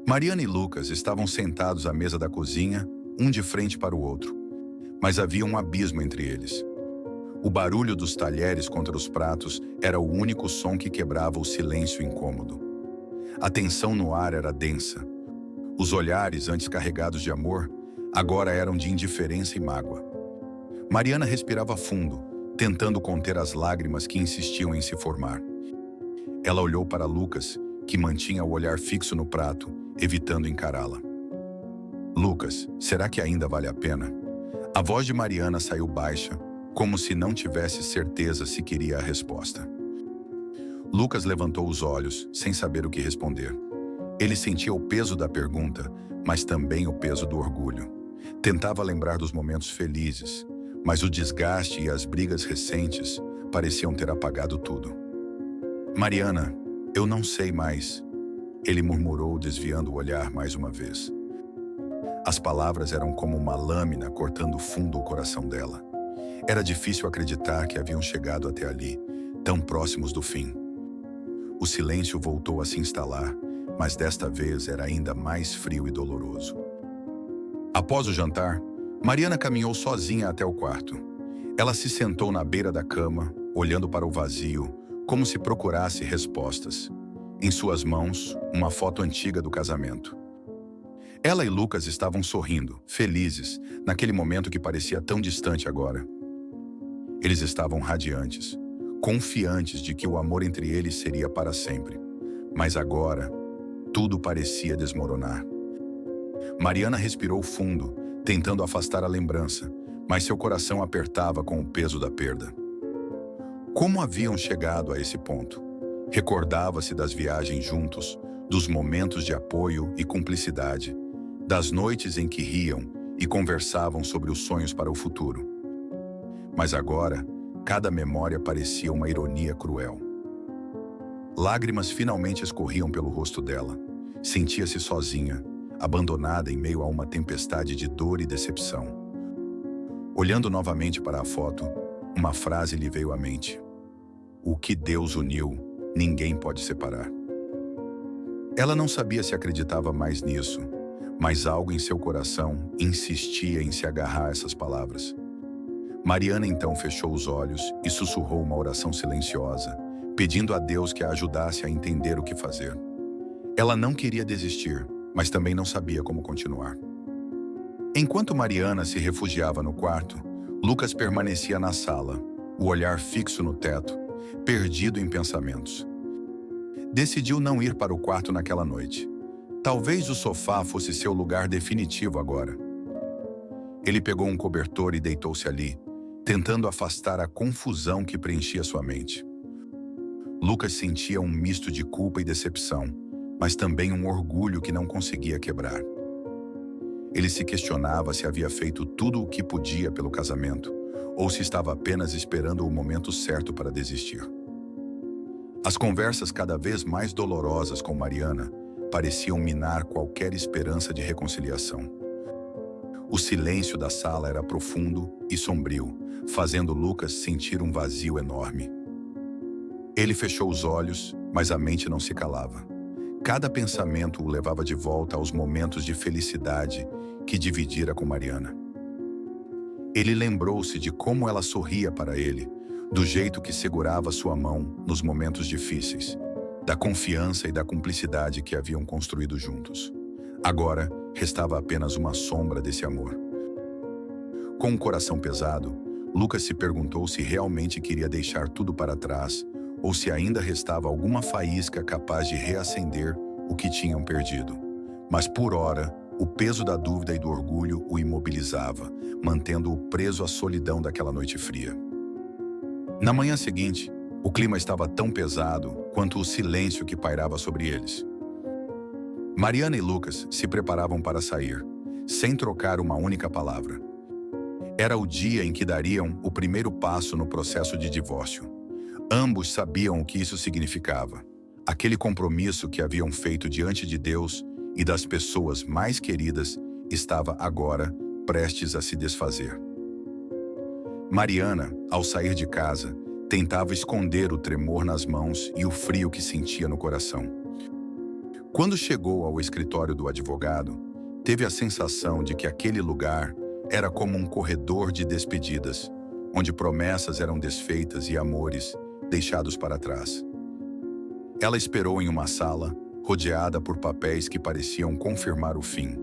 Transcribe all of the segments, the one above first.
Mariana e Lucas estavam sentados à mesa da cozinha, um de frente para o outro, mas havia um abismo entre eles. O barulho dos talheres contra os pratos era o único som que quebrava o silêncio incômodo. A tensão no ar era densa. Os olhares, antes carregados de amor, agora eram de indiferença e mágoa. Mariana respirava fundo, tentando conter as lágrimas que insistiam em se formar. Ela olhou para Lucas, que mantinha o olhar fixo no prato, evitando encará-la. Lucas, será que ainda vale a pena? A voz de Mariana saiu baixa, como se não tivesse certeza se queria a resposta. Lucas levantou os olhos, sem saber o que responder. Ele sentia o peso da pergunta, mas também o peso do orgulho. Tentava lembrar dos momentos felizes, mas o desgaste e as brigas recentes pareciam ter apagado tudo. Mariana, eu não sei mais, ele murmurou, desviando o olhar mais uma vez. As palavras eram como uma lâmina cortando fundo o coração dela. Era difícil acreditar que haviam chegado até ali, tão próximos do fim. O silêncio voltou a se instalar, mas desta vez era ainda mais frio e doloroso. Após o jantar, Mariana caminhou sozinha até o quarto. Ela se sentou na beira da cama, olhando para o vazio, como se procurasse respostas. Em suas mãos, uma foto antiga do casamento. Ela e Lucas estavam sorrindo, felizes, naquele momento que parecia tão distante agora. Eles estavam radiantes, confiantes de que o amor entre eles seria para sempre. Mas agora, tudo parecia desmoronar. Mariana respirou fundo, tentando afastar a lembrança, mas seu coração apertava com o peso da perda. Como haviam chegado a esse ponto? Recordava-se das viagens juntos, dos momentos de apoio e cumplicidade, das noites em que riam e conversavam sobre os sonhos para o futuro. Mas agora, cada memória parecia uma ironia cruel. Lágrimas finalmente escorriam pelo rosto dela. Sentia-se sozinha, abandonada em meio a uma tempestade de dor e decepção. Olhando novamente para a foto, uma frase lhe veio à mente. O que Deus uniu, ninguém pode separar. Ela não sabia se acreditava mais nisso, mas algo em seu coração insistia em se agarrar a essas palavras. Mariana então fechou os olhos e sussurrou uma oração silenciosa, pedindo a Deus que a ajudasse a entender o que fazer. Ela não queria desistir, mas também não sabia como continuar. Enquanto Mariana se refugiava no quarto, Lucas permanecia na sala, o olhar fixo no teto, perdido em pensamentos. Decidiu não ir para o quarto naquela noite. Talvez o sofá fosse seu lugar definitivo agora. Ele pegou um cobertor e deitou-se ali, tentando afastar a confusão que preenchia sua mente. Lucas sentia um misto de culpa e decepção, mas também um orgulho que não conseguia quebrar. Ele se questionava se havia feito tudo o que podia pelo casamento, ou se estava apenas esperando o momento certo para desistir. As conversas cada vez mais dolorosas com Mariana pareciam minar qualquer esperança de reconciliação. O silêncio da sala era profundo e sombrio, fazendo Lucas sentir um vazio enorme. Ele fechou os olhos, mas a mente não se calava. Cada pensamento o levava de volta aos momentos de felicidade que dividira com Mariana. Ele lembrou-se de como ela sorria para ele, do jeito que segurava sua mão nos momentos difíceis, da confiança e da cumplicidade que haviam construído juntos. Agora, restava apenas uma sombra desse amor. Com o coração pesado, Lucas se perguntou se realmente queria deixar tudo para trás ou se ainda restava alguma faísca capaz de reacender o que tinham perdido. Mas por ora, o peso da dúvida e do orgulho o imobilizava, mantendo-o preso à solidão daquela noite fria. Na manhã seguinte, o clima estava tão pesado quanto o silêncio que pairava sobre eles. Mariana e Lucas se preparavam para sair, sem trocar uma única palavra. Era o dia em que dariam o primeiro passo no processo de divórcio. Ambos sabiam o que isso significava. Aquele compromisso que haviam feito diante de Deus e das pessoas mais queridas estava agora prestes a se desfazer. Mariana, ao sair de casa, tentava esconder o tremor nas mãos e o frio que sentia no coração. Quando chegou ao escritório do advogado, teve a sensação de que aquele lugar era como um corredor de despedidas, onde promessas eram desfeitas e amores deixados para trás. Ela esperou em uma sala, rodeada por papéis que pareciam confirmar o fim.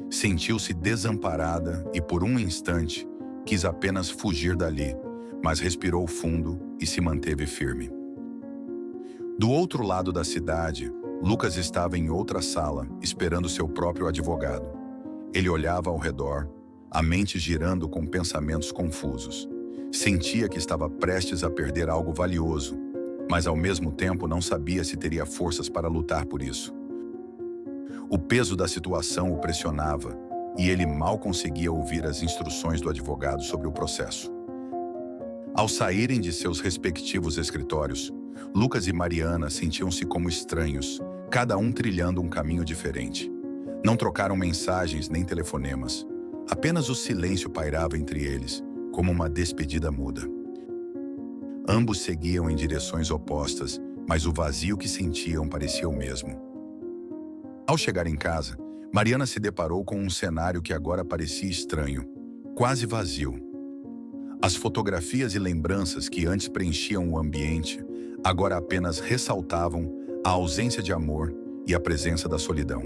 Sentiu-se desamparada e, por um instante, quis apenas fugir dali, mas respirou fundo e se manteve firme. Do outro lado da cidade, Lucas estava em outra sala, esperando seu próprio advogado. Ele olhava ao redor, a mente girando com pensamentos confusos. Sentia que estava prestes a perder algo valioso, mas ao mesmo tempo não sabia se teria forças para lutar por isso. O peso da situação o pressionava e ele mal conseguia ouvir as instruções do advogado sobre o processo. Ao saírem de seus respectivos escritórios, Lucas e Mariana sentiam-se como estranhos, cada um trilhando um caminho diferente. Não trocaram mensagens nem telefonemas. Apenas o silêncio pairava entre eles, como uma despedida muda. Ambos seguiam em direções opostas, mas o vazio que sentiam parecia o mesmo. Ao chegar em casa, Mariana se deparou com um cenário que agora parecia estranho, quase vazio. As fotografias e lembranças que antes preenchiam o ambiente, agora apenas ressaltavam a ausência de amor e a presença da solidão.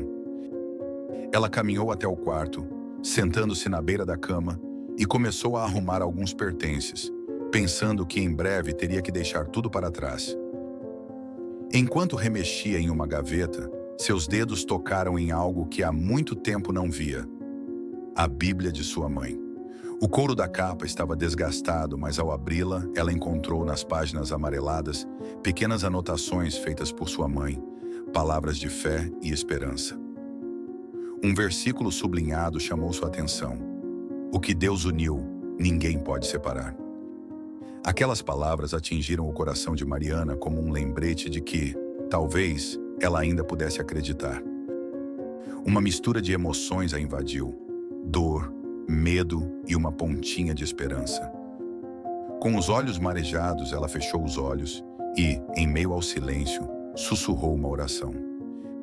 Ela caminhou até o quarto, sentando-se na beira da cama, e começou a arrumar alguns pertences, pensando que em breve teria que deixar tudo para trás. Enquanto remexia em uma gaveta, seus dedos tocaram em algo que há muito tempo não via: a Bíblia de sua mãe. O couro da capa estava desgastado, mas ao abri-la, ela encontrou nas páginas amareladas pequenas anotações feitas por sua mãe, palavras de fé e esperança. Um versículo sublinhado chamou sua atenção: o que Deus uniu, ninguém pode separar. Aquelas palavras atingiram o coração de Mariana como um lembrete de que, talvez, ela ainda pudesse acreditar. Uma mistura de emoções a invadiu: dor, medo e uma pontinha de esperança. Com os olhos marejados, ela fechou os olhos e, em meio ao silêncio, sussurrou uma oração.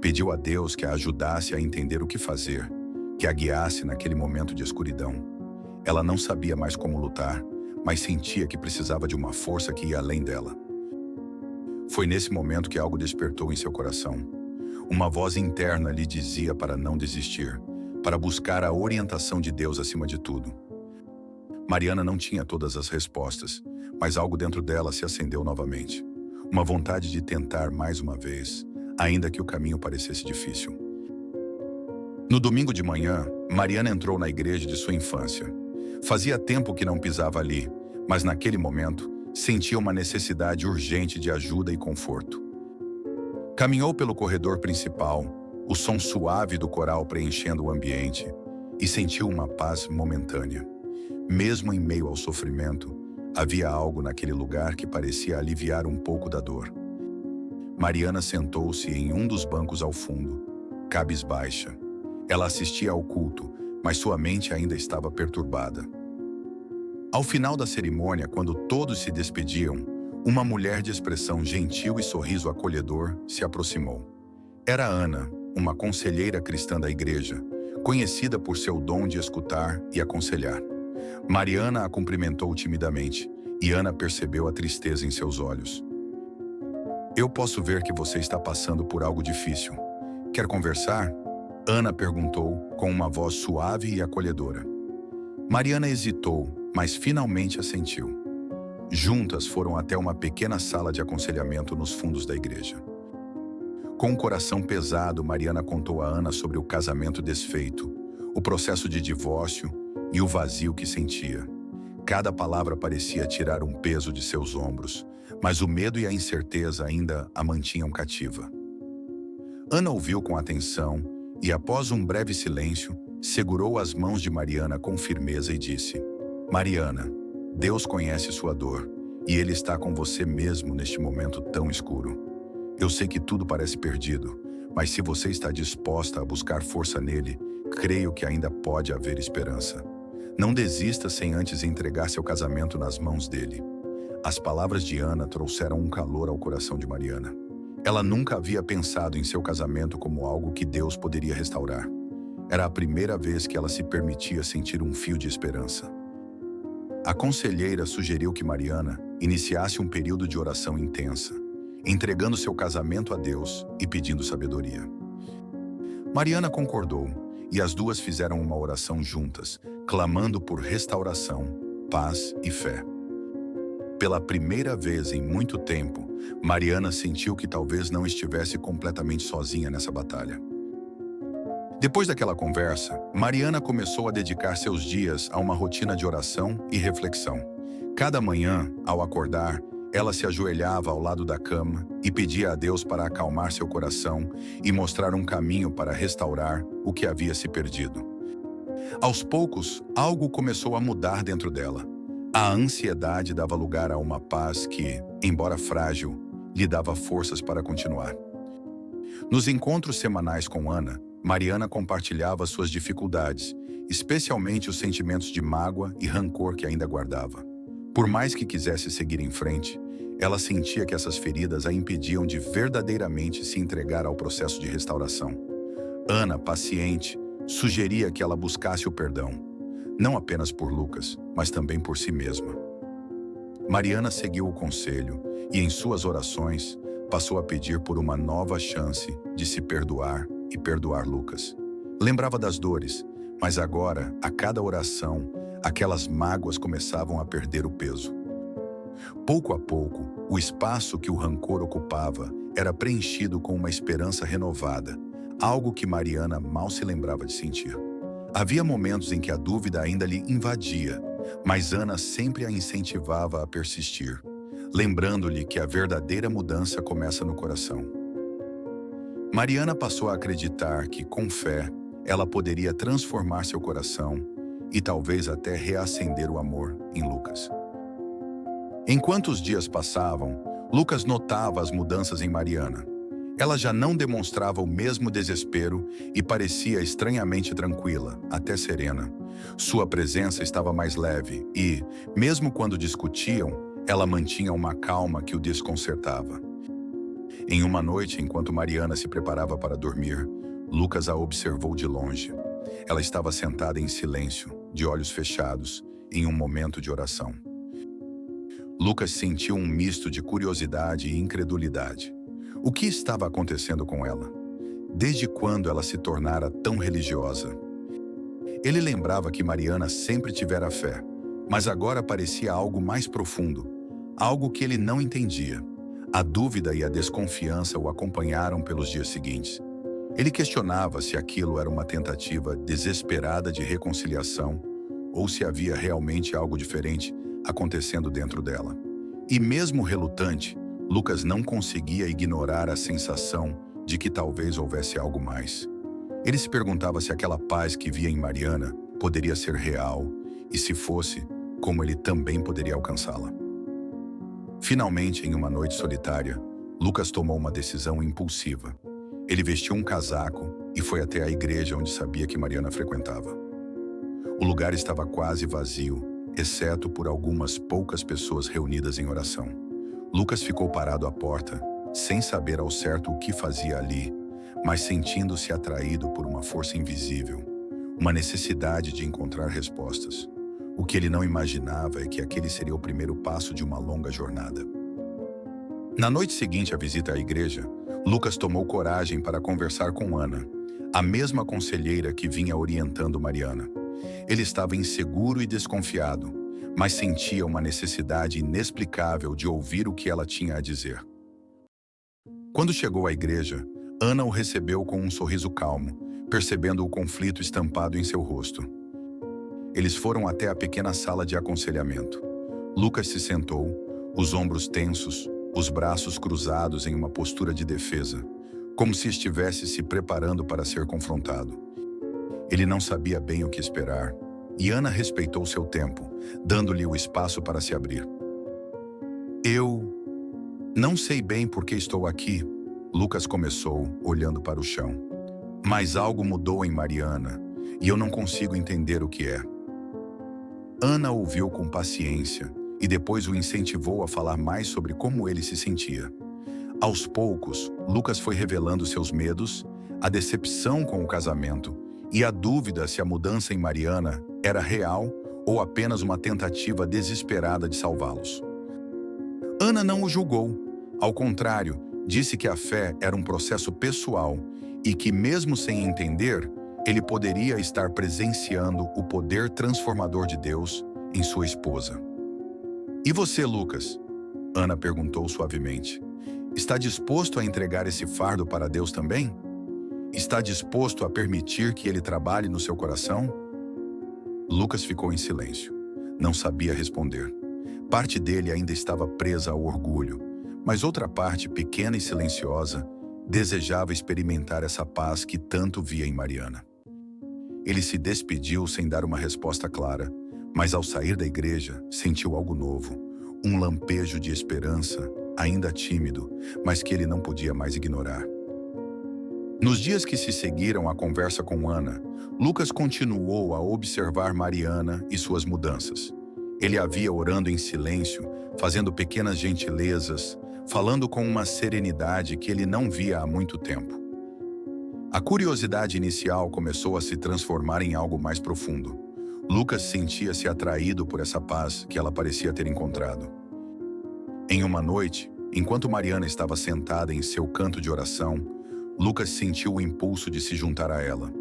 Pediu a Deus que a ajudasse a entender o que fazer, que a guiasse naquele momento de escuridão. Ela não sabia mais como lutar, mas sentia que precisava de uma força que ia além dela. Foi nesse momento que algo despertou em seu coração. Uma voz interna lhe dizia para não desistir, para buscar a orientação de Deus acima de tudo. Mariana não tinha todas as respostas, mas algo dentro dela se acendeu novamente. Uma vontade de tentar mais uma vez, ainda que o caminho parecesse difícil. No domingo de manhã, Mariana entrou na igreja de sua infância. Fazia tempo que não pisava ali, mas naquele momento, sentia uma necessidade urgente de ajuda e conforto. Caminhou pelo corredor principal, o som suave do coral preenchendo o ambiente, e sentiu uma paz momentânea. Mesmo em meio ao sofrimento, havia algo naquele lugar que parecia aliviar um pouco da dor. Mariana sentou-se em um dos bancos ao fundo, cabisbaixa. Ela assistia ao culto, mas sua mente ainda estava perturbada. Ao final da cerimônia, quando todos se despediam, uma mulher de expressão gentil e sorriso acolhedor se aproximou. Era Ana, uma conselheira cristã da igreja, conhecida por seu dom de escutar e aconselhar. Mariana a cumprimentou timidamente, e Ana percebeu a tristeza em seus olhos. Eu posso ver que você está passando por algo difícil. Quer conversar? Ana perguntou com uma voz suave e acolhedora. Mariana hesitou, mas finalmente assentiu. Juntas foram até uma pequena sala de aconselhamento nos fundos da igreja. Com o coração pesado, Mariana contou a Ana sobre o casamento desfeito, o processo de divórcio e o vazio que sentia. Cada palavra parecia tirar um peso de seus ombros, mas o medo e a incerteza ainda a mantinham cativa. Ana ouviu com atenção e, após um breve silêncio, segurou as mãos de Mariana com firmeza e disse: Mariana, Deus conhece sua dor e Ele está com você mesmo neste momento tão escuro. Eu sei que tudo parece perdido, mas se você está disposta a buscar força nele, creio que ainda pode haver esperança. Não desista sem antes entregar seu casamento nas mãos dele. As palavras de Ana trouxeram um calor ao coração de Mariana. Ela nunca havia pensado em seu casamento como algo que Deus poderia restaurar. Era a primeira vez que ela se permitia sentir um fio de esperança. A conselheira sugeriu que Mariana iniciasse um período de oração intensa, entregando seu casamento a Deus e pedindo sabedoria. Mariana concordou e as duas fizeram uma oração juntas, clamando por restauração, paz e fé. Pela primeira vez em muito tempo, Mariana sentiu que talvez não estivesse completamente sozinha nessa batalha. Depois daquela conversa, Mariana começou a dedicar seus dias a uma rotina de oração e reflexão. Cada manhã, ao acordar, ela se ajoelhava ao lado da cama e pedia a Deus para acalmar seu coração e mostrar um caminho para restaurar o que havia se perdido. Aos poucos, algo começou a mudar dentro dela. A ansiedade dava lugar a uma paz que, embora frágil, lhe dava forças para continuar. Nos encontros semanais com Ana, Mariana compartilhava suas dificuldades, especialmente os sentimentos de mágoa e rancor que ainda guardava. Por mais que quisesse seguir em frente, ela sentia que essas feridas a impediam de verdadeiramente se entregar ao processo de restauração. Ana, paciente, sugeria que ela buscasse o perdão, não apenas por Lucas, mas também por si mesma. Mariana seguiu o conselho e, em suas orações, passou a pedir por uma nova chance de se perdoar e perdoar Lucas. Lembrava das dores, mas agora, a cada oração, aquelas mágoas começavam a perder o peso. Pouco a pouco, o espaço que o rancor ocupava era preenchido com uma esperança renovada, algo que Mariana mal se lembrava de sentir. Havia momentos em que a dúvida ainda lhe invadia, mas Ana sempre a incentivava a persistir, lembrando-lhe que a verdadeira mudança começa no coração. Mariana passou a acreditar que, com fé, ela poderia transformar seu coração e talvez até reacender o amor em Lucas. Enquanto os dias passavam, Lucas notava as mudanças em Mariana. Ela já não demonstrava o mesmo desespero e parecia estranhamente tranquila, até serena. Sua presença estava mais leve e, mesmo quando discutiam, ela mantinha uma calma que o desconcertava. Em uma noite, enquanto Mariana se preparava para dormir, Lucas a observou de longe. Ela estava sentada em silêncio, de olhos fechados, em um momento de oração. Lucas sentiu um misto de curiosidade e incredulidade. O que estava acontecendo com ela? Desde quando ela se tornara tão religiosa? Ele lembrava que Mariana sempre tivera fé, mas agora parecia algo mais profundo, algo que ele não entendia. A dúvida e a desconfiança o acompanharam pelos dias seguintes. Ele questionava se aquilo era uma tentativa desesperada de reconciliação ou se havia realmente algo diferente acontecendo dentro dela. E mesmo relutante, Lucas não conseguia ignorar a sensação de que talvez houvesse algo mais. Ele se perguntava se aquela paz que via em Mariana poderia ser real e, se fosse, como ele também poderia alcançá-la. Finalmente, em uma noite solitária, Lucas tomou uma decisão impulsiva. Ele vestiu um casaco e foi até a igreja onde sabia que Mariana frequentava. O lugar estava quase vazio, exceto por algumas poucas pessoas reunidas em oração. Lucas ficou parado à porta, sem saber ao certo o que fazia ali, mas sentindo-se atraído por uma força invisível, uma necessidade de encontrar respostas. O que ele não imaginava é que aquele seria o primeiro passo de uma longa jornada. Na noite seguinte à visita à igreja, Lucas tomou coragem para conversar com Ana, a mesma conselheira que vinha orientando Mariana. Ele estava inseguro e desconfiado, mas sentia uma necessidade inexplicável de ouvir o que ela tinha a dizer. Quando chegou à igreja, Ana o recebeu com um sorriso calmo, percebendo o conflito estampado em seu rosto. Eles foram até a pequena sala de aconselhamento. Lucas se sentou, os ombros tensos, os braços cruzados em uma postura de defesa, como se estivesse se preparando para ser confrontado. Ele não sabia bem o que esperar, e Ana respeitou seu tempo, dando-lhe o espaço para se abrir. Eu não sei bem por que estou aqui, Lucas começou, olhando para o chão. Mas algo mudou em Mariana, e eu não consigo entender o que é. Ana ouviu com paciência, e depois o incentivou a falar mais sobre como ele se sentia. Aos poucos, Lucas foi revelando seus medos, a decepção com o casamento e a dúvida se a mudança em Mariana era real ou apenas uma tentativa desesperada de salvá-los. Ana não o julgou. Ao contrário, disse que a fé era um processo pessoal e que, mesmo sem entender, ele poderia estar presenciando o poder transformador de Deus em sua esposa. E você, Lucas? Ana perguntou suavemente. Está disposto a entregar esse fardo para Deus também? Está disposto a permitir que ele trabalhe no seu coração? Lucas ficou em silêncio. Não sabia responder. Parte dele ainda estava presa ao orgulho, mas outra parte, pequena e silenciosa, desejava experimentar essa paz que tanto via em Mariana. Ele se despediu sem dar uma resposta clara, mas ao sair da igreja, sentiu algo novo, um lampejo de esperança, ainda tímido, mas que ele não podia mais ignorar. Nos dias que se seguiram à conversa com Ana, Lucas continuou a observar Mariana e suas mudanças. Ele a via orando em silêncio, fazendo pequenas gentilezas, falando com uma serenidade que ele não via há muito tempo. A curiosidade inicial começou a se transformar em algo mais profundo. Lucas sentia-se atraído por essa paz que ela parecia ter encontrado. Em uma noite, enquanto Mariana estava sentada em seu canto de oração, Lucas sentiu o impulso de se juntar a ela.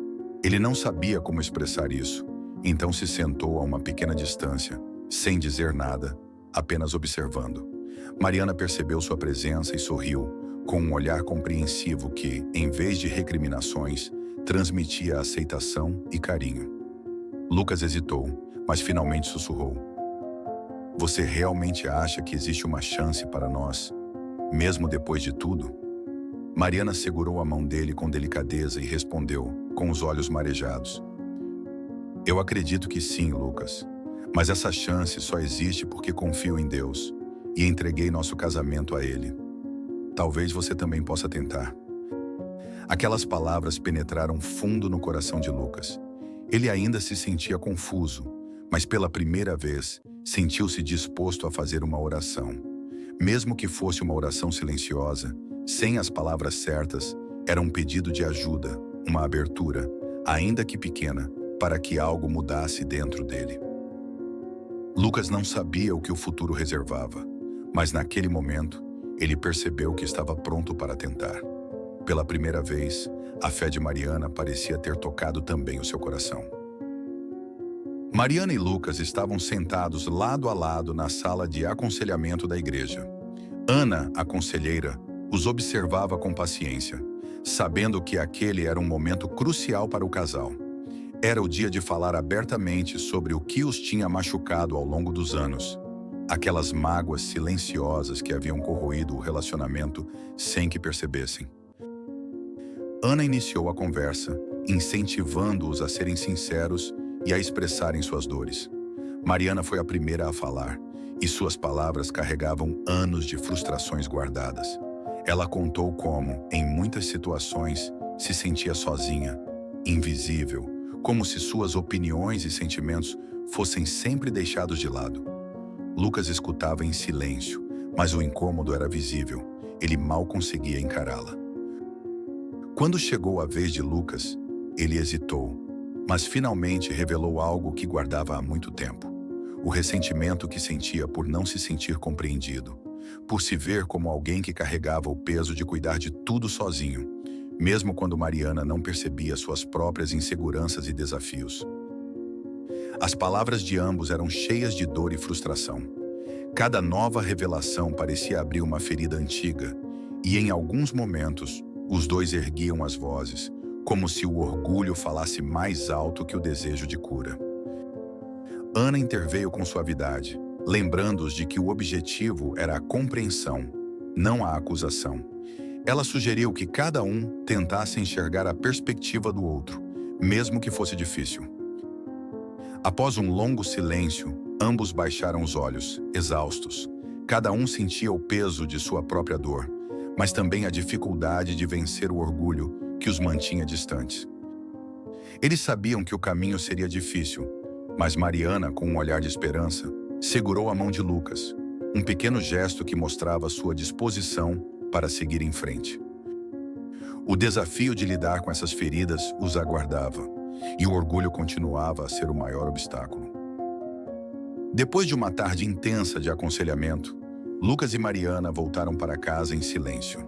Ele não sabia como expressar isso, então se sentou a uma pequena distância, sem dizer nada, apenas observando. Mariana percebeu sua presença e sorriu, com um olhar compreensivo que, em vez de recriminações, transmitia aceitação e carinho. Lucas hesitou, mas finalmente sussurrou. Você realmente acha que existe uma chance para nós, mesmo depois de tudo? Mariana segurou a mão dele com delicadeza e respondeu, com os olhos marejados. Eu acredito que sim, Lucas, mas essa chance só existe porque confio em Deus e entreguei nosso casamento a Ele. Talvez você também possa tentar. Aquelas palavras penetraram fundo no coração de Lucas. Ele ainda se sentia confuso, mas pela primeira vez sentiu-se disposto a fazer uma oração. Mesmo que fosse uma oração silenciosa, sem as palavras certas, era um pedido de ajuda, uma abertura, ainda que pequena, para que algo mudasse dentro dele. Lucas não sabia o que o futuro reservava, mas naquele momento, ele percebeu que estava pronto para tentar. Pela primeira vez, a fé de Mariana parecia ter tocado também o seu coração. Mariana e Lucas estavam sentados lado a lado na sala de aconselhamento da igreja. Ana, a conselheira, os observava com paciência, sabendo que aquele era um momento crucial para o casal. Era o dia de falar abertamente sobre o que os tinha machucado ao longo dos anos, aquelas mágoas silenciosas que haviam corroído o relacionamento sem que percebessem. Ana iniciou a conversa, incentivando-os a serem sinceros e a expressarem suas dores. Mariana foi a primeira a falar, e suas palavras carregavam anos de frustrações guardadas. Ela contou como, em muitas situações, se sentia sozinha, invisível, como se suas opiniões e sentimentos fossem sempre deixados de lado. Lucas escutava em silêncio, mas o incômodo era visível. Ele mal conseguia encará-la. Quando chegou a vez de Lucas, ele hesitou, mas finalmente revelou algo que guardava há muito tempo. O ressentimento que sentia por não se sentir compreendido, por se ver como alguém que carregava o peso de cuidar de tudo sozinho, mesmo quando Mariana não percebia suas próprias inseguranças e desafios. As palavras de ambos eram cheias de dor e frustração. Cada nova revelação parecia abrir uma ferida antiga, e em alguns momentos, os dois erguiam as vozes, como se o orgulho falasse mais alto que o desejo de cura. Ana interveio com suavidade, lembrando-os de que o objetivo era a compreensão, não a acusação. Ela sugeriu que cada um tentasse enxergar a perspectiva do outro, mesmo que fosse difícil. Após um longo silêncio, ambos baixaram os olhos, exaustos. Cada um sentia o peso de sua própria dor, mas também a dificuldade de vencer o orgulho que os mantinha distantes. Eles sabiam que o caminho seria difícil, mas Mariana, com um olhar de esperança, segurou a mão de Lucas, um pequeno gesto que mostrava sua disposição para seguir em frente. O desafio de lidar com essas feridas os aguardava, e o orgulho continuava a ser o maior obstáculo. Depois de uma tarde intensa de aconselhamento, Lucas e Mariana voltaram para casa em silêncio.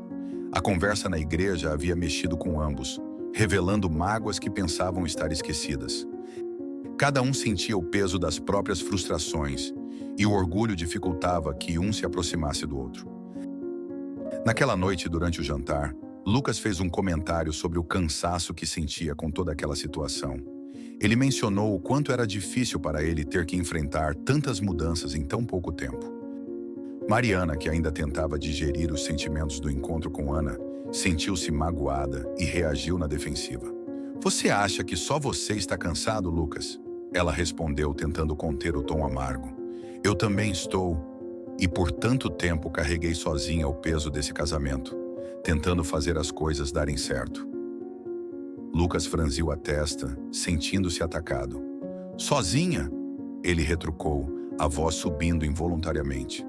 A conversa na igreja havia mexido com ambos, revelando mágoas que pensavam estar esquecidas. Cada um sentia o peso das próprias frustrações, e o orgulho dificultava que um se aproximasse do outro. Naquela noite, durante o jantar, Lucas fez um comentário sobre o cansaço que sentia com toda aquela situação. Ele mencionou o quanto era difícil para ele ter que enfrentar tantas mudanças em tão pouco tempo. Mariana, que ainda tentava digerir os sentimentos do encontro com Ana, sentiu-se magoada e reagiu na defensiva. "Você acha que só você está cansado, Lucas?" Ela respondeu, tentando conter o tom amargo. "Eu também estou, e por tanto tempo carreguei sozinha o peso desse casamento, tentando fazer as coisas darem certo." Lucas franziu a testa, sentindo-se atacado. "Sozinha?" Ele retrucou, a voz subindo involuntariamente.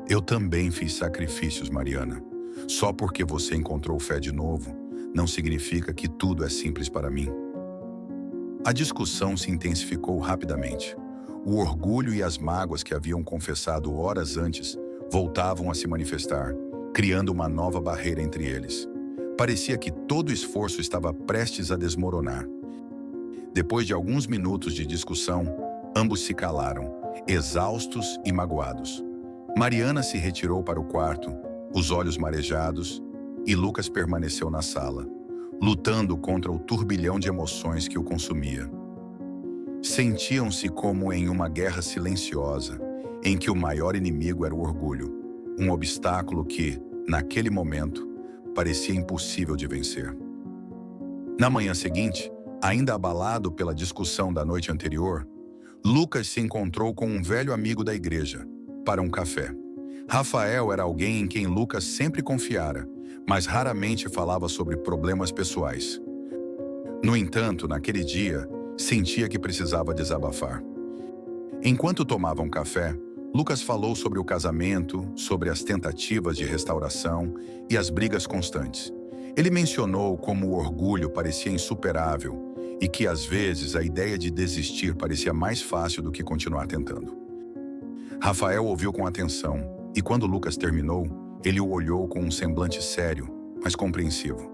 "Eu também fiz sacrifícios, Mariana. Só porque você encontrou fé de novo, não significa que tudo é simples para mim." A discussão se intensificou rapidamente. O orgulho e as mágoas que haviam confessado horas antes voltavam a se manifestar, criando uma nova barreira entre eles. Parecia que todo o esforço estava prestes a desmoronar. Depois de alguns minutos de discussão, ambos se calaram, exaustos e magoados. Mariana se retirou para o quarto, os olhos marejados, e Lucas permaneceu na sala, lutando contra o turbilhão de emoções que o consumia. Sentiam-se como em uma guerra silenciosa, em que o maior inimigo era o orgulho, um obstáculo que, naquele momento, parecia impossível de vencer. Na manhã seguinte, ainda abalado pela discussão da noite anterior, Lucas se encontrou com um velho amigo da igreja, para um café. Rafael era alguém em quem Lucas sempre confiara, mas raramente falava sobre problemas pessoais. No entanto, naquele dia, sentia que precisava desabafar. Enquanto tomavam café, Lucas falou sobre o casamento, sobre as tentativas de restauração e as brigas constantes. Ele mencionou como o orgulho parecia insuperável e que, às vezes, a ideia de desistir parecia mais fácil do que continuar tentando. Rafael ouviu com atenção e, quando Lucas terminou, ele o olhou com um semblante sério, mas compreensivo.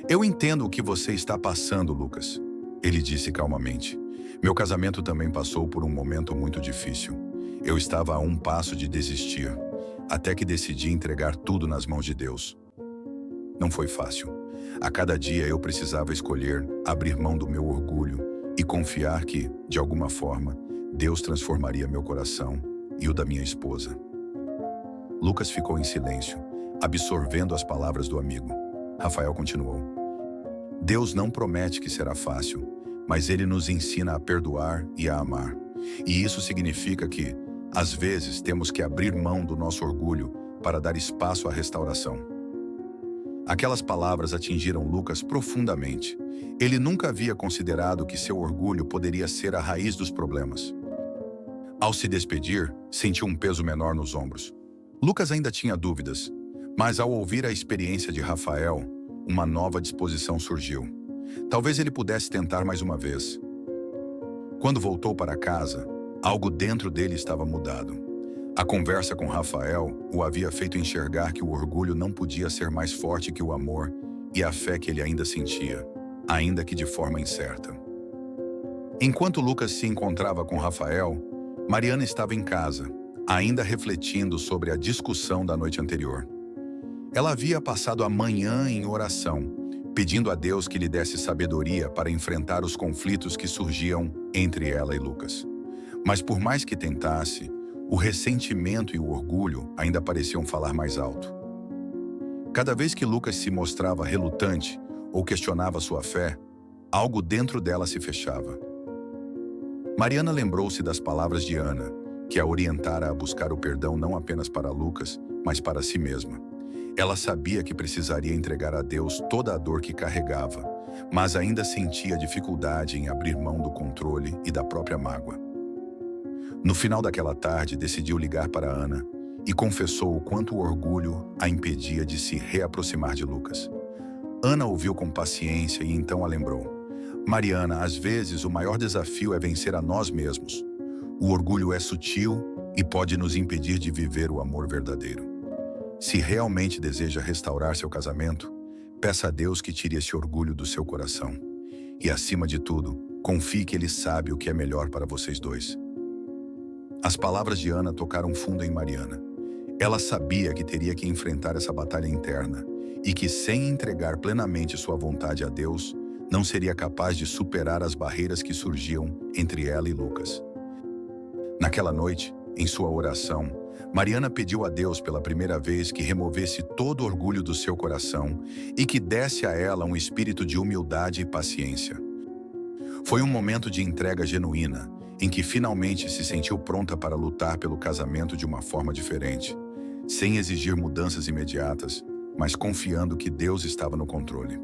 "Eu entendo o que você está passando, Lucas," ele disse calmamente. "Meu casamento também passou por um momento muito difícil. Eu estava a um passo de desistir, até que decidi entregar tudo nas mãos de Deus. Não foi fácil. A cada dia eu precisava escolher abrir mão do meu orgulho e confiar que, de alguma forma, Deus transformaria meu coração e o da minha esposa." Lucas ficou em silêncio, absorvendo as palavras do amigo. Rafael continuou. "Deus não promete que será fácil, mas Ele nos ensina a perdoar e a amar. E isso significa que, às vezes, temos que abrir mão do nosso orgulho para dar espaço à restauração." Aquelas palavras atingiram Lucas profundamente. Ele nunca havia considerado que seu orgulho poderia ser a raiz dos problemas. Ao se despedir, sentiu um peso menor nos ombros. Lucas ainda tinha dúvidas, mas ao ouvir a experiência de Rafael, uma nova disposição surgiu. Talvez ele pudesse tentar mais uma vez. Quando voltou para casa, algo dentro dele estava mudado. A conversa com Rafael o havia feito enxergar que o orgulho não podia ser mais forte que o amor e a fé que ele ainda sentia, ainda que de forma incerta. Enquanto Lucas se encontrava com Rafael, Mariana estava em casa, ainda refletindo sobre a discussão da noite anterior. Ela havia passado a manhã em oração, pedindo a Deus que lhe desse sabedoria para enfrentar os conflitos que surgiam entre ela e Lucas. Mas por mais que tentasse, o ressentimento e o orgulho ainda pareciam falar mais alto. Cada vez que Lucas se mostrava relutante ou questionava sua fé, algo dentro dela se fechava. Mariana lembrou-se das palavras de Ana, que a orientara a buscar o perdão não apenas para Lucas, mas para si mesma. Ela sabia que precisaria entregar a Deus toda a dor que carregava, mas ainda sentia dificuldade em abrir mão do controle e da própria mágoa. No final daquela tarde, decidiu ligar para Ana e confessou o quanto o orgulho a impedia de se reaproximar de Lucas. Ana ouviu com paciência e então a lembrou. Mariana, às vezes o maior desafio é vencer a nós mesmos. O orgulho é sutil e pode nos impedir de viver o amor verdadeiro. Se realmente deseja restaurar seu casamento, peça a Deus que tire esse orgulho do seu coração. E, acima de tudo, confie que Ele sabe o que é melhor para vocês dois. As palavras de Ana tocaram fundo em Mariana. Ela sabia que teria que enfrentar essa batalha interna e que, sem entregar plenamente sua vontade a Deus, não seria capaz de superar as barreiras que surgiam entre ela e Lucas. Naquela noite, em sua oração, Mariana pediu a Deus pela primeira vez que removesse todo o orgulho do seu coração e que desse a ela um espírito de humildade e paciência. Foi um momento de entrega genuína, em que finalmente se sentiu pronta para lutar pelo casamento de uma forma diferente, sem exigir mudanças imediatas, mas confiando que Deus estava no controle.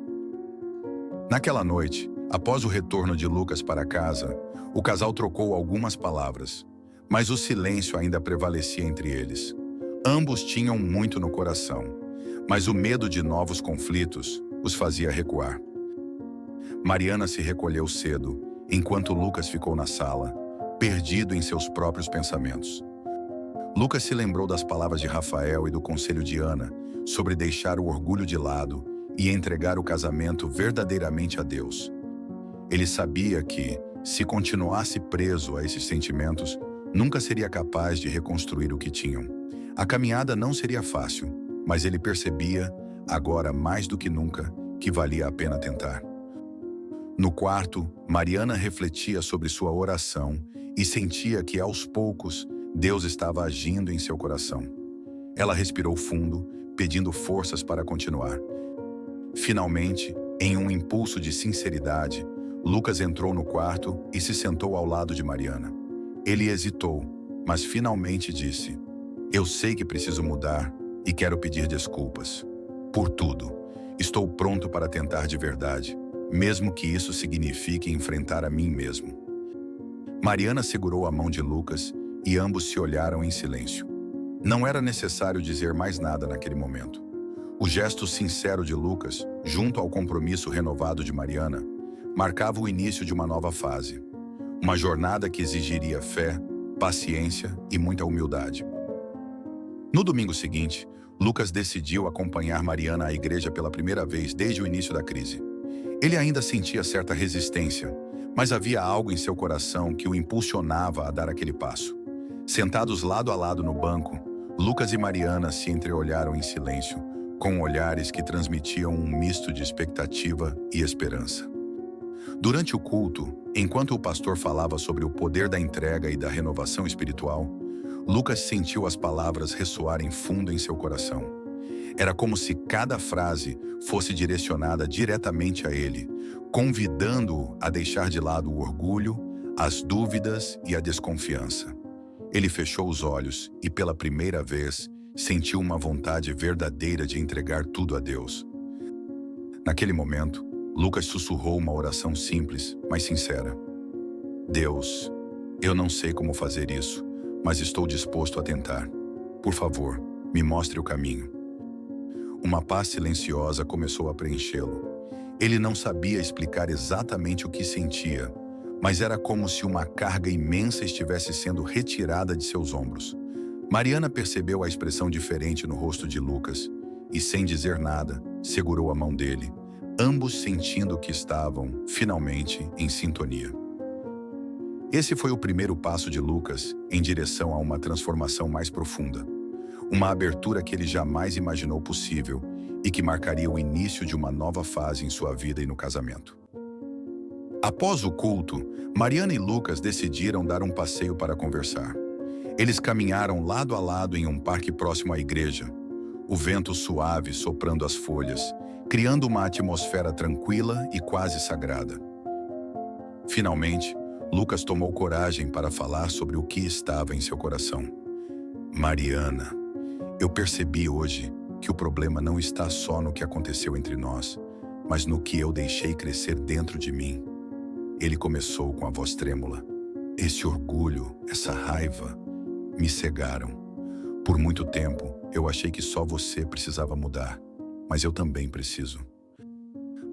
Naquela noite, após o retorno de Lucas para casa, o casal trocou algumas palavras, mas o silêncio ainda prevalecia entre eles. Ambos tinham muito no coração, mas o medo de novos conflitos os fazia recuar. Mariana se recolheu cedo, enquanto Lucas ficou na sala, perdido em seus próprios pensamentos. Lucas se lembrou das palavras de Rafael e do conselho de Ana sobre deixar o orgulho de lado e entregar o casamento verdadeiramente a Deus. Ele sabia que, se continuasse preso a esses sentimentos, nunca seria capaz de reconstruir o que tinham. A caminhada não seria fácil, mas ele percebia, agora mais do que nunca, que valia a pena tentar. No quarto, Mariana refletia sobre sua oração e sentia que, aos poucos, Deus estava agindo em seu coração. Ela respirou fundo, pedindo forças para continuar. Finalmente, em um impulso de sinceridade, Lucas entrou no quarto e se sentou ao lado de Mariana. Ele hesitou, mas finalmente disse: "Eu sei que preciso mudar e quero pedir desculpas. Por tudo. Estou pronto para tentar de verdade, mesmo que isso signifique enfrentar a mim mesmo." Mariana segurou a mão de Lucas e ambos se olharam em silêncio. Não era necessário dizer mais nada naquele momento. O gesto sincero de Lucas, junto ao compromisso renovado de Mariana, marcava o início de uma nova fase. Uma jornada que exigiria fé, paciência e muita humildade. No domingo seguinte, Lucas decidiu acompanhar Mariana à igreja pela primeira vez desde o início da crise. Ele ainda sentia certa resistência, mas havia algo em seu coração que o impulsionava a dar aquele passo. Sentados lado a lado no banco, Lucas e Mariana se entreolharam em silêncio, com olhares que transmitiam um misto de expectativa e esperança. Durante o culto, enquanto o pastor falava sobre o poder da entrega e da renovação espiritual, Lucas sentiu as palavras ressoarem fundo em seu coração. Era como se cada frase fosse direcionada diretamente a ele, convidando-o a deixar de lado o orgulho, as dúvidas e a desconfiança. Ele fechou os olhos e, pela primeira vez, sentiu uma vontade verdadeira de entregar tudo a Deus. Naquele momento, Lucas sussurrou uma oração simples, mas sincera. "Deus, eu não sei como fazer isso, mas estou disposto a tentar. Por favor, me mostre o caminho." Uma paz silenciosa começou a preenchê-lo. Ele não sabia explicar exatamente o que sentia, mas era como se uma carga imensa estivesse sendo retirada de seus ombros. Mariana percebeu a expressão diferente no rosto de Lucas e, sem dizer nada, segurou a mão dele, ambos sentindo que estavam, finalmente, em sintonia. Esse foi o primeiro passo de Lucas em direção a uma transformação mais profunda. Uma abertura que ele jamais imaginou possível e que marcaria o início de uma nova fase em sua vida e no casamento. Após o culto, Mariana e Lucas decidiram dar um passeio para conversar. Eles caminharam lado a lado em um parque próximo à igreja, o vento suave soprando as folhas, criando uma atmosfera tranquila e quase sagrada. Finalmente, Lucas tomou coragem para falar sobre o que estava em seu coração. "Mariana, eu percebi hoje que o problema não está só no que aconteceu entre nós, mas no que eu deixei crescer dentro de mim." Ele começou com a voz trêmula. "Esse orgulho, essa raiva, me cegaram. Por muito tempo, eu achei que só você precisava mudar, mas eu também preciso.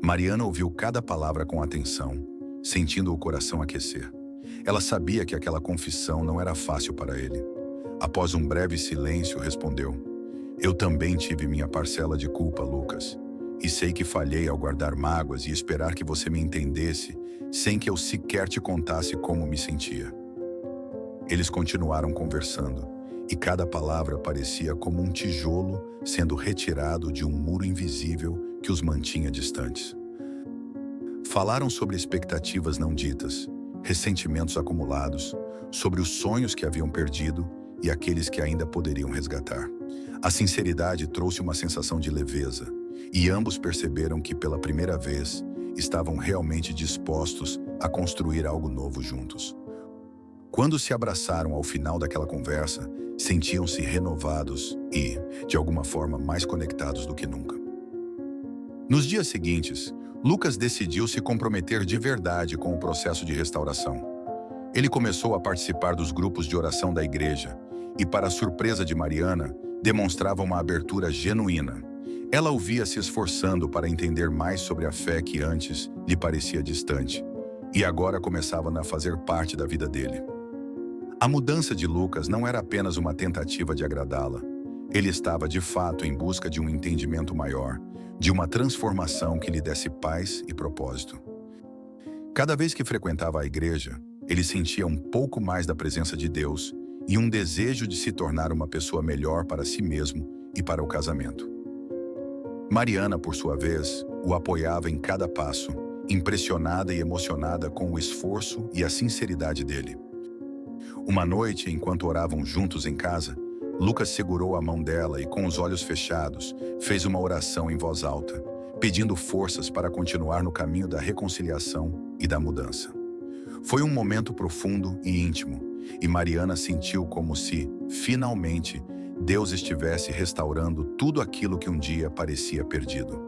Mariana ouviu cada palavra com atenção, sentindo o coração aquecer. Ela sabia que aquela confissão não era fácil para ele. Após um breve silêncio, respondeu: Eu também tive minha parcela de culpa, Lucas. E sei que falhei ao guardar mágoas e esperar que você me entendesse, sem que eu sequer te contasse como me sentia. Eles continuaram conversando, e cada palavra parecia como um tijolo sendo retirado de um muro invisível que os mantinha distantes. Falaram sobre expectativas não ditas, ressentimentos acumulados, sobre os sonhos que haviam perdido e aqueles que ainda poderiam resgatar. A sinceridade trouxe uma sensação de leveza, e ambos perceberam que, pela primeira vez, estavam realmente dispostos a construir algo novo juntos. Quando se abraçaram ao final daquela conversa, sentiam-se renovados e, de alguma forma, mais conectados do que nunca. Nos dias seguintes, Lucas decidiu se comprometer de verdade com o processo de restauração. Ele começou a participar dos grupos de oração da igreja e, para a surpresa de Mariana, demonstrava uma abertura genuína. Ela o via se esforçando para entender mais sobre a fé que antes lhe parecia distante, e agora começava a fazer parte da vida dele. A mudança de Lucas não era apenas uma tentativa de agradá-la. Ele estava, de fato, em busca de um entendimento maior, de uma transformação que lhe desse paz e propósito. Cada vez que frequentava a igreja, ele sentia um pouco mais da presença de Deus e um desejo de se tornar uma pessoa melhor para si mesmo e para o casamento. Mariana, por sua vez, o apoiava em cada passo, impressionada e emocionada com o esforço e a sinceridade dele. Uma noite, enquanto oravam juntos em casa, Lucas segurou a mão dela e, com os olhos fechados, fez uma oração em voz alta, pedindo forças para continuar no caminho da reconciliação e da mudança. Foi um momento profundo e íntimo, e Mariana sentiu como se, finalmente, Deus estivesse restaurando tudo aquilo que um dia parecia perdido.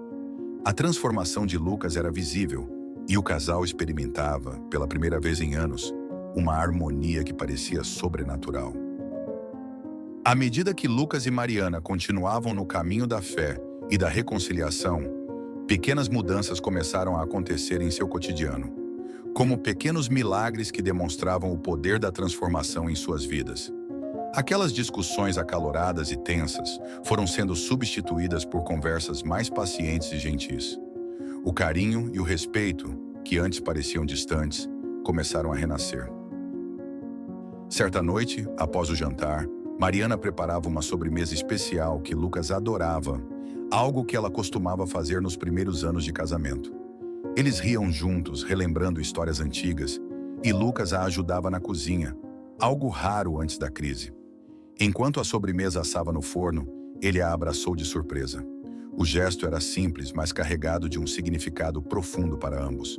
A transformação de Lucas era visível, e o casal experimentava, pela primeira vez em anos, uma harmonia que parecia sobrenatural. À medida que Lucas e Mariana continuavam no caminho da fé e da reconciliação, pequenas mudanças começaram a acontecer em seu cotidiano, como pequenos milagres que demonstravam o poder da transformação em suas vidas. Aquelas discussões acaloradas e tensas foram sendo substituídas por conversas mais pacientes e gentis. O carinho e o respeito, que antes pareciam distantes, começaram a renascer. Certa noite, após o jantar, Mariana preparava uma sobremesa especial que Lucas adorava, algo que ela costumava fazer nos primeiros anos de casamento. Eles riam juntos, relembrando histórias antigas, e Lucas a ajudava na cozinha, algo raro antes da crise. Enquanto a sobremesa assava no forno, ele a abraçou de surpresa. O gesto era simples, mas carregado de um significado profundo para ambos.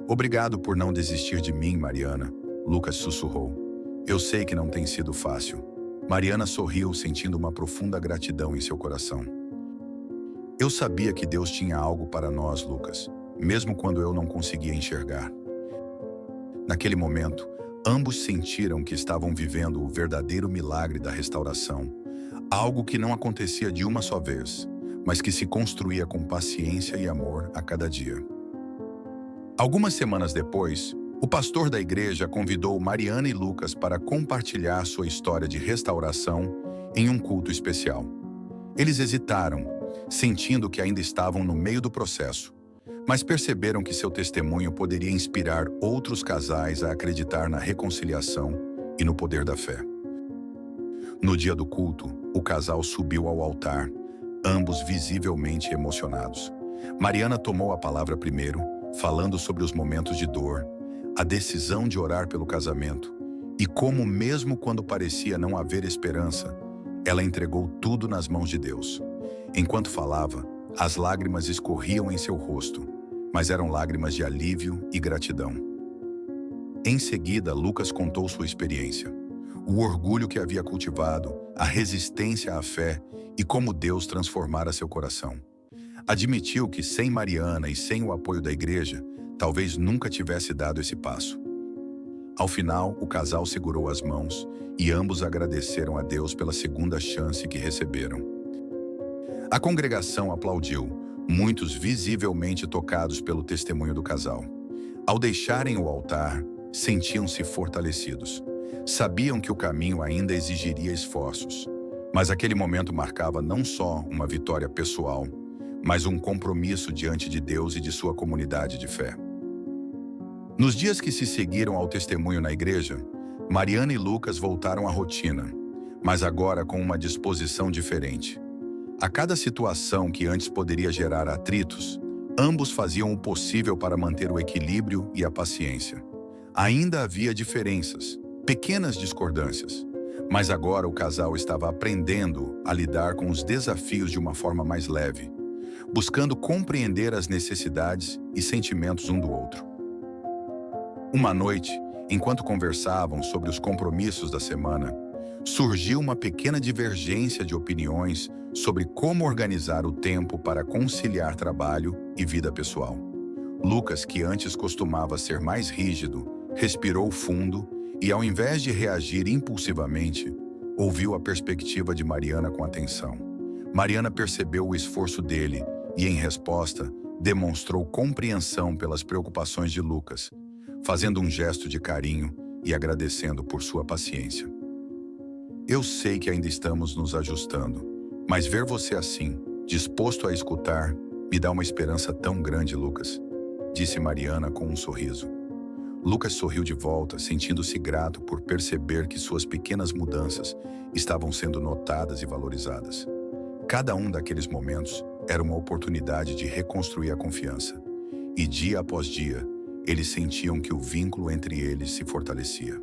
"Obrigado por não desistir de mim, Mariana", Lucas sussurrou. "Eu sei que não tem sido fácil." Mariana sorriu, sentindo uma profunda gratidão em seu coração. "Eu sabia que Deus tinha algo para nós, Lucas, mesmo quando eu não conseguia enxergar." Naquele momento, ambos sentiram que estavam vivendo o verdadeiro milagre da restauração, algo que não acontecia de uma só vez, mas que se construía com paciência e amor a cada dia. Algumas semanas depois, o pastor da igreja convidou Mariana e Lucas para compartilhar sua história de restauração em um culto especial. Eles hesitaram, sentindo que ainda estavam no meio do processo, mas perceberam que seu testemunho poderia inspirar outros casais a acreditar na reconciliação e no poder da fé. No dia do culto, o casal subiu ao altar, ambos visivelmente emocionados. Mariana tomou a palavra primeiro, falando sobre os momentos de dor, a decisão de orar pelo casamento e como, mesmo quando parecia não haver esperança, ela entregou tudo nas mãos de Deus. Enquanto falava, as lágrimas escorriam em seu rosto, mas eram lágrimas de alívio e gratidão. Em seguida, Lucas contou sua experiência, o orgulho que havia cultivado, a resistência à fé e como Deus transformara seu coração. Admitiu que sem Mariana e sem o apoio da igreja, talvez nunca tivesse dado esse passo. Ao final, o casal segurou as mãos e ambos agradeceram a Deus pela segunda chance que receberam. A congregação aplaudiu, muitos visivelmente tocados pelo testemunho do casal. Ao deixarem o altar, sentiam-se fortalecidos. Sabiam que o caminho ainda exigiria esforços, mas aquele momento marcava não só uma vitória pessoal, mas um compromisso diante de Deus e de sua comunidade de fé. Nos dias que se seguiram ao testemunho na igreja, Mariana e Lucas voltaram à rotina, mas agora com uma disposição diferente. A cada situação que antes poderia gerar atritos, ambos faziam o possível para manter o equilíbrio e a paciência. Ainda havia diferenças, pequenas discordâncias, mas agora o casal estava aprendendo a lidar com os desafios de uma forma mais leve, buscando compreender as necessidades e sentimentos um do outro. Uma noite, enquanto conversavam sobre os compromissos da semana, surgiu uma pequena divergência de opiniões sobre como organizar o tempo para conciliar trabalho e vida pessoal. Lucas, que antes costumava ser mais rígido, respirou fundo e, ao invés de reagir impulsivamente, ouviu a perspectiva de Mariana com atenção. Mariana percebeu o esforço dele e, em resposta, demonstrou compreensão pelas preocupações de Lucas, fazendo um gesto de carinho e agradecendo por sua paciência. Eu sei que ainda estamos nos ajustando, mas ver você assim, disposto a escutar, me dá uma esperança tão grande, Lucas, disse Mariana com um sorriso. Lucas sorriu de volta, sentindo-se grato por perceber que suas pequenas mudanças estavam sendo notadas e valorizadas. Cada um daqueles momentos era uma oportunidade de reconstruir a confiança, e dia após dia, eles sentiam que o vínculo entre eles se fortalecia.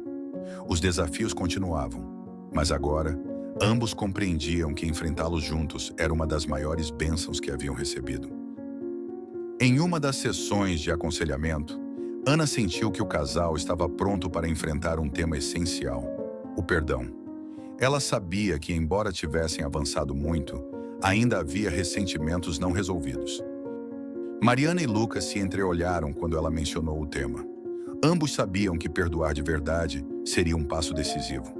Os desafios continuavam, mas agora, ambos compreendiam que enfrentá-los juntos era uma das maiores bênçãos que haviam recebido. Em uma das sessões de aconselhamento, Ana sentiu que o casal estava pronto para enfrentar um tema essencial: o perdão. Ela sabia que, embora tivessem avançado muito, ainda havia ressentimentos não resolvidos. Mariana e Lucas se entreolharam quando ela mencionou o tema. Ambos sabiam que perdoar de verdade seria um passo decisivo.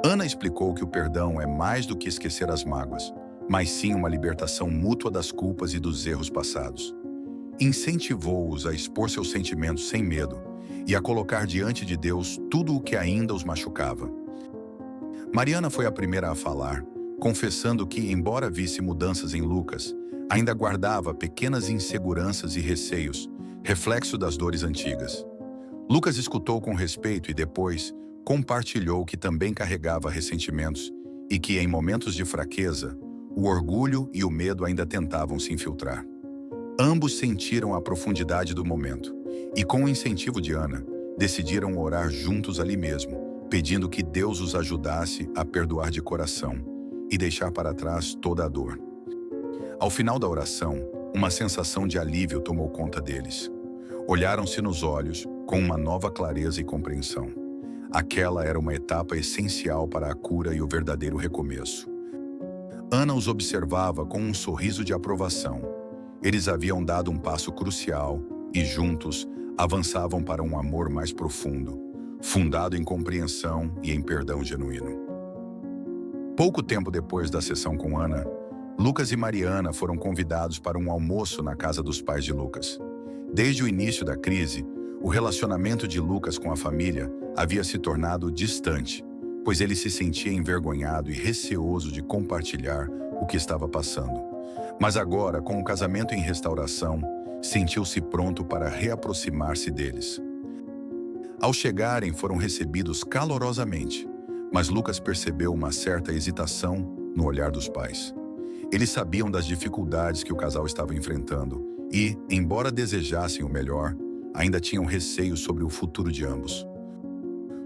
Ana explicou que o perdão é mais do que esquecer as mágoas, mas sim uma libertação mútua das culpas e dos erros passados. Incentivou-os a expor seus sentimentos sem medo e a colocar diante de Deus tudo o que ainda os machucava. Mariana foi a primeira a falar, confessando que, embora visse mudanças em Lucas, ainda guardava pequenas inseguranças e receios, reflexo das dores antigas. Lucas escutou com respeito e depois compartilhou que também carregava ressentimentos e que, em momentos de fraqueza, o orgulho e o medo ainda tentavam se infiltrar. Ambos sentiram a profundidade do momento e, com o incentivo de Ana, decidiram orar juntos ali mesmo, pedindo que Deus os ajudasse a perdoar de coração e deixar para trás toda a dor. Ao final da oração, uma sensação de alívio tomou conta deles. Olharam-se nos olhos com uma nova clareza e compreensão. Aquela era uma etapa essencial para a cura e o verdadeiro recomeço. Ana os observava com um sorriso de aprovação. Eles haviam dado um passo crucial e, juntos, avançavam para um amor mais profundo, fundado em compreensão e em perdão genuíno. Pouco tempo depois da sessão com Ana, Lucas e Mariana foram convidados para um almoço na casa dos pais de Lucas. Desde o início da crise, o relacionamento de Lucas com a família havia se tornado distante, pois ele se sentia envergonhado e receoso de compartilhar o que estava passando. Mas agora, com o casamento em restauração, sentiu-se pronto para reaproximar-se deles. Ao chegarem, foram recebidos calorosamente, mas Lucas percebeu uma certa hesitação no olhar dos pais. Eles sabiam das dificuldades que o casal estava enfrentando e, embora desejassem o melhor, ainda tinham receio sobre o futuro de ambos.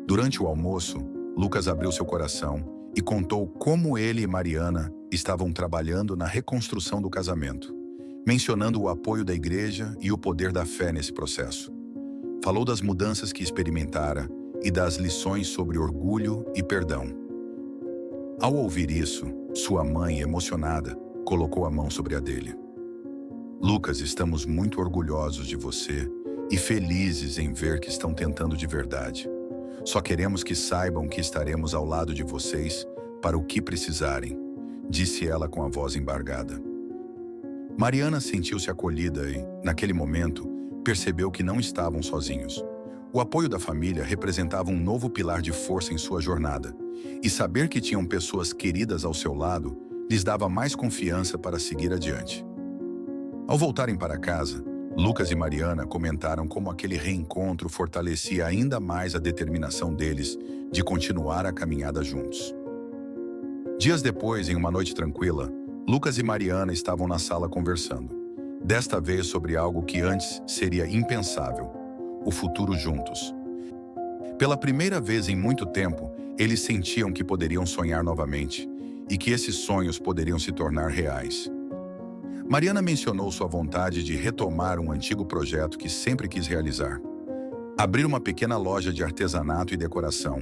Durante o almoço, Lucas abriu seu coração e contou como ele e Mariana estavam trabalhando na reconstrução do casamento, mencionando o apoio da igreja e o poder da fé nesse processo. Falou das mudanças que experimentara e das lições sobre orgulho e perdão. Ao ouvir isso, sua mãe, emocionada, colocou a mão sobre a dele. Lucas, estamos muito orgulhosos de você e felizes em ver que estão tentando de verdade. Só queremos que saibam que estaremos ao lado de vocês para o que precisarem, disse ela com a voz embargada. Mariana sentiu-se acolhida e, naquele momento, percebeu que não estavam sozinhos. O apoio da família representava um novo pilar de força em sua jornada, e saber que tinham pessoas queridas ao seu lado lhes dava mais confiança para seguir adiante. Ao voltarem para casa, Lucas e Mariana comentaram como aquele reencontro fortalecia ainda mais a determinação deles de continuar a caminhada juntos. Dias depois, em uma noite tranquila, Lucas e Mariana estavam na sala conversando, desta vez sobre algo que antes seria impensável: o futuro juntos. Pela primeira vez em muito tempo, eles sentiam que poderiam sonhar novamente e que esses sonhos poderiam se tornar reais. Mariana mencionou sua vontade de retomar um antigo projeto que sempre quis realizar: abrir uma pequena loja de artesanato e decoração,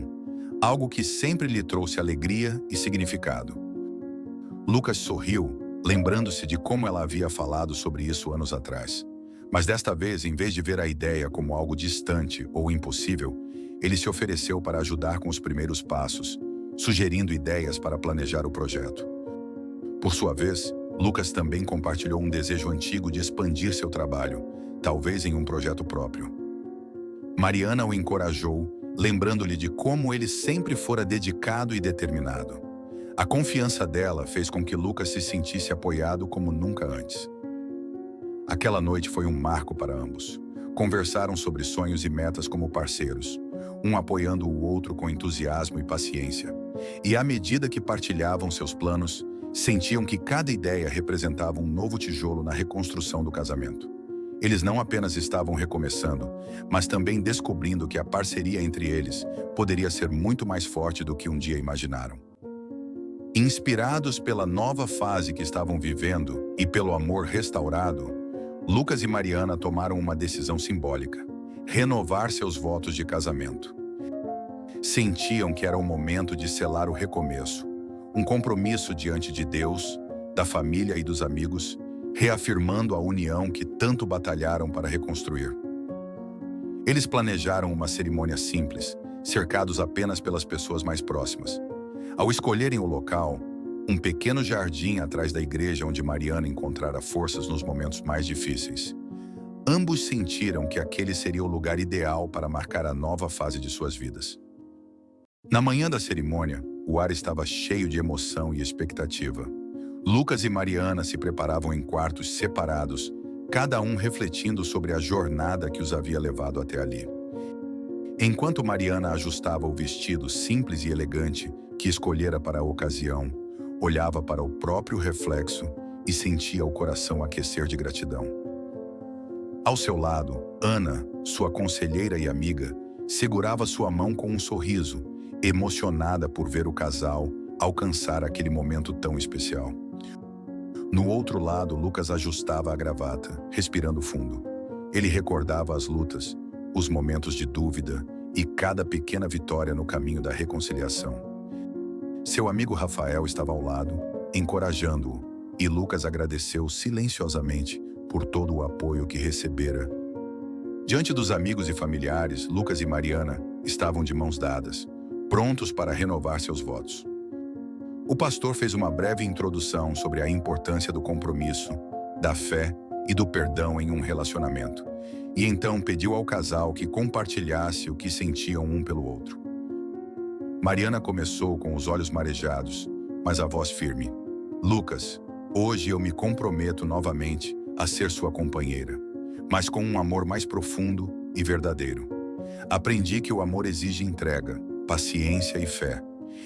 algo que sempre lhe trouxe alegria e significado. Lucas sorriu, lembrando-se de como ela havia falado sobre isso anos atrás. Mas desta vez, em vez de ver a ideia como algo distante ou impossível, ele se ofereceu para ajudar com os primeiros passos, sugerindo ideias para planejar o projeto. Por sua vez, Lucas também compartilhou um desejo antigo de expandir seu trabalho, talvez em um projeto próprio. Mariana o encorajou, lembrando-lhe de como ele sempre fora dedicado e determinado. A confiança dela fez com que Lucas se sentisse apoiado como nunca antes. Aquela noite foi um marco para ambos. Conversaram sobre sonhos e metas como parceiros, um apoiando o outro com entusiasmo e paciência. E à medida que partilhavam seus planos, sentiam que cada ideia representava um novo tijolo na reconstrução do casamento. Eles não apenas estavam recomeçando, mas também descobrindo que a parceria entre eles poderia ser muito mais forte do que um dia imaginaram. Inspirados pela nova fase que estavam vivendo e pelo amor restaurado, Lucas e Mariana tomaram uma decisão simbólica: renovar seus votos de casamento. Sentiam que era o momento de selar o recomeço, um compromisso diante de Deus, da família e dos amigos, reafirmando a união que tanto batalharam para reconstruir. Eles planejaram uma cerimônia simples, cercados apenas pelas pessoas mais próximas. Ao escolherem o local, um pequeno jardim atrás da igreja onde Mariana encontrara forças nos momentos mais difíceis, ambos sentiram que aquele seria o lugar ideal para marcar a nova fase de suas vidas. Na manhã da cerimônia, o ar estava cheio de emoção e expectativa. Lucas e Mariana se preparavam em quartos separados, cada um refletindo sobre a jornada que os havia levado até ali. Enquanto Mariana ajustava o vestido simples e elegante que escolhera para a ocasião, olhava para o próprio reflexo e sentia o coração aquecer de gratidão. Ao seu lado, Ana, sua conselheira e amiga, segurava sua mão com um sorriso, emocionada por ver o casal alcançar aquele momento tão especial. No outro lado, Lucas ajustava a gravata, respirando fundo. Ele recordava as lutas, os momentos de dúvida e cada pequena vitória no caminho da reconciliação. Seu amigo Rafael estava ao lado, encorajando-o, e Lucas agradeceu silenciosamente por todo o apoio que recebera. Diante dos amigos e familiares, Lucas e Mariana estavam de mãos dadas, prontos para renovar seus votos. O pastor fez uma breve introdução sobre a importância do compromisso, da fé e do perdão em um relacionamento, e então pediu ao casal que compartilhasse o que sentiam um pelo outro. Mariana começou com os olhos marejados, mas a voz firme: Lucas, hoje eu me comprometo novamente a ser sua companheira, mas com um amor mais profundo e verdadeiro. Aprendi que o amor exige entrega, paciência e fé,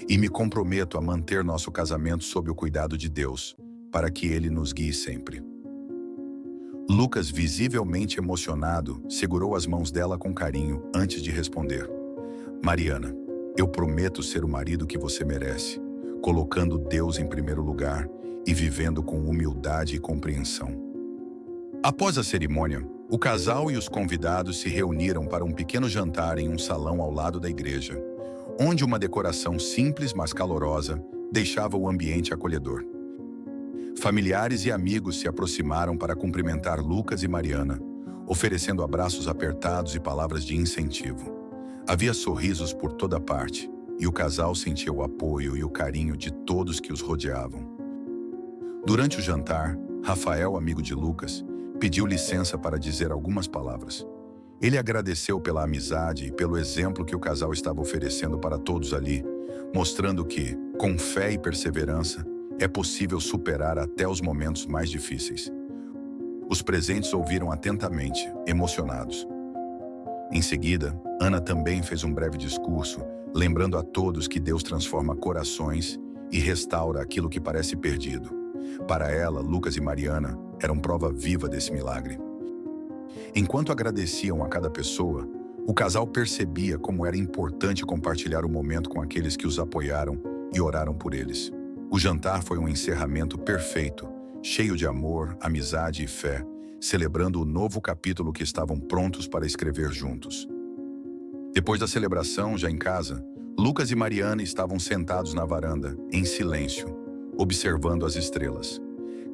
e me comprometo a manter nosso casamento sob o cuidado de Deus, para que Ele nos guie sempre. Lucas, visivelmente emocionado, segurou as mãos dela com carinho antes de responder: Mariana, eu prometo ser o marido que você merece, colocando Deus em primeiro lugar e vivendo com humildade e compreensão. Após a cerimônia, o casal e os convidados se reuniram para um pequeno jantar em um salão ao lado da igreja, onde uma decoração simples, mas calorosa, deixava o ambiente acolhedor. Familiares e amigos se aproximaram para cumprimentar Lucas e Mariana, oferecendo abraços apertados e palavras de incentivo. Havia sorrisos por toda parte, e o casal sentia o apoio e o carinho de todos que os rodeavam. Durante o jantar, Rafael, amigo de Lucas, pediu licença para dizer algumas palavras. Ele agradeceu pela amizade e pelo exemplo que o casal estava oferecendo para todos ali, mostrando que, com fé e perseverança, é possível superar até os momentos mais difíceis. Os presentes ouviram atentamente, emocionados. Em seguida, Ana também fez um breve discurso, lembrando a todos que Deus transforma corações e restaura aquilo que parece perdido. Para ela, Lucas e Mariana eram prova viva desse milagre. Enquanto agradeciam a cada pessoa, o casal percebia como era importante compartilhar o momento com aqueles que os apoiaram e oraram por eles. O jantar foi um encerramento perfeito, cheio de amor, amizade e fé, celebrando o novo capítulo que estavam prontos para escrever juntos. Depois da celebração, já em casa, Lucas e Mariana estavam sentados na varanda, em silêncio, observando as estrelas.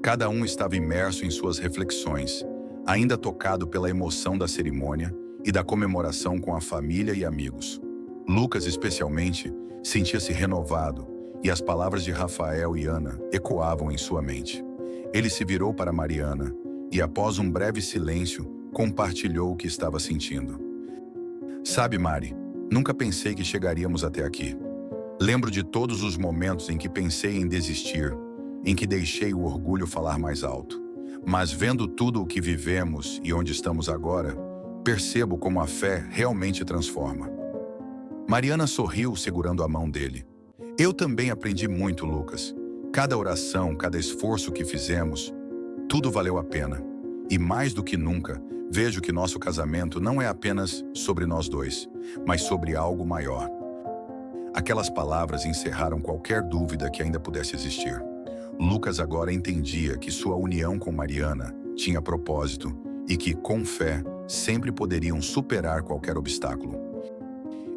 Cada um estava imerso em suas reflexões, ainda tocado pela emoção da cerimônia e da comemoração com a família e amigos. Lucas, especialmente, sentia-se renovado, e as palavras de Rafael e Ana ecoavam em sua mente. Ele se virou para Mariana e, após um breve silêncio, compartilhou o que estava sentindo. Sabe, Mari, nunca pensei que chegaríamos até aqui. Lembro de todos os momentos em que pensei em desistir, em que deixei o orgulho falar mais alto. Mas vendo tudo o que vivemos e onde estamos agora, percebo como a fé realmente transforma. Mariana sorriu segurando a mão dele. Eu também aprendi muito, Lucas. Cada oração, cada esforço que fizemos, tudo valeu a pena. E mais do que nunca, vejo que nosso casamento não é apenas sobre nós dois, mas sobre algo maior. Aquelas palavras encerraram qualquer dúvida que ainda pudesse existir. Lucas agora entendia que sua união com Mariana tinha propósito e que, com fé, sempre poderiam superar qualquer obstáculo.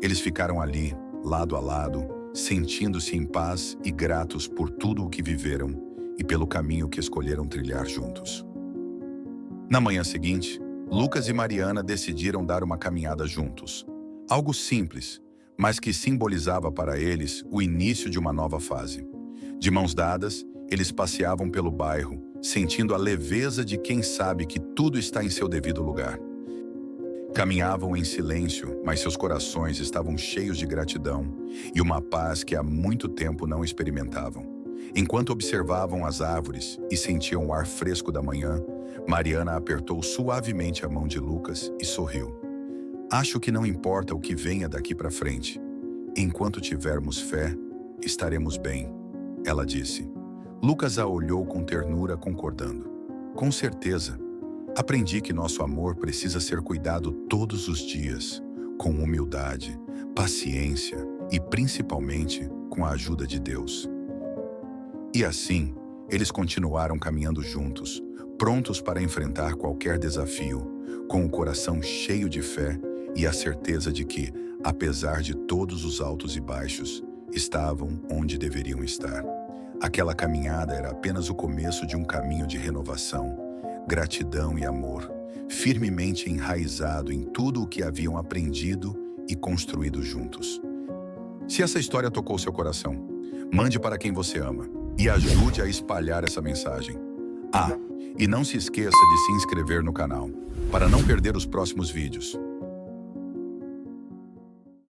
Eles ficaram ali, lado a lado, sentindo-se em paz e gratos por tudo o que viveram e pelo caminho que escolheram trilhar juntos. Na manhã seguinte, Lucas e Mariana decidiram dar uma caminhada juntos. Algo simples, mas que simbolizava para eles o início de uma nova fase. De mãos dadas, eles passeavam pelo bairro, sentindo a leveza de quem sabe que tudo está em seu devido lugar. Caminhavam em silêncio, mas seus corações estavam cheios de gratidão e uma paz que há muito tempo não experimentavam. Enquanto observavam as árvores e sentiam o ar fresco da manhã, Mariana apertou suavemente a mão de Lucas e sorriu. Acho que não importa o que venha daqui para frente. Enquanto tivermos fé, estaremos bem, ela disse. Lucas a olhou com ternura, concordando. Com certeza. Aprendi que nosso amor precisa ser cuidado todos os dias, com humildade, paciência e, principalmente, com a ajuda de Deus. E assim, eles continuaram caminhando juntos, prontos para enfrentar qualquer desafio, com o coração cheio de fé e a certeza de que, apesar de todos os altos e baixos, estavam onde deveriam estar. Aquela caminhada era apenas o começo de um caminho de renovação, gratidão e amor, firmemente enraizado em tudo o que haviam aprendido e construído juntos. Se essa história tocou seu coração, mande para quem você ama e ajude a espalhar essa mensagem. E não se esqueça de se inscrever no canal, para não perder os próximos vídeos.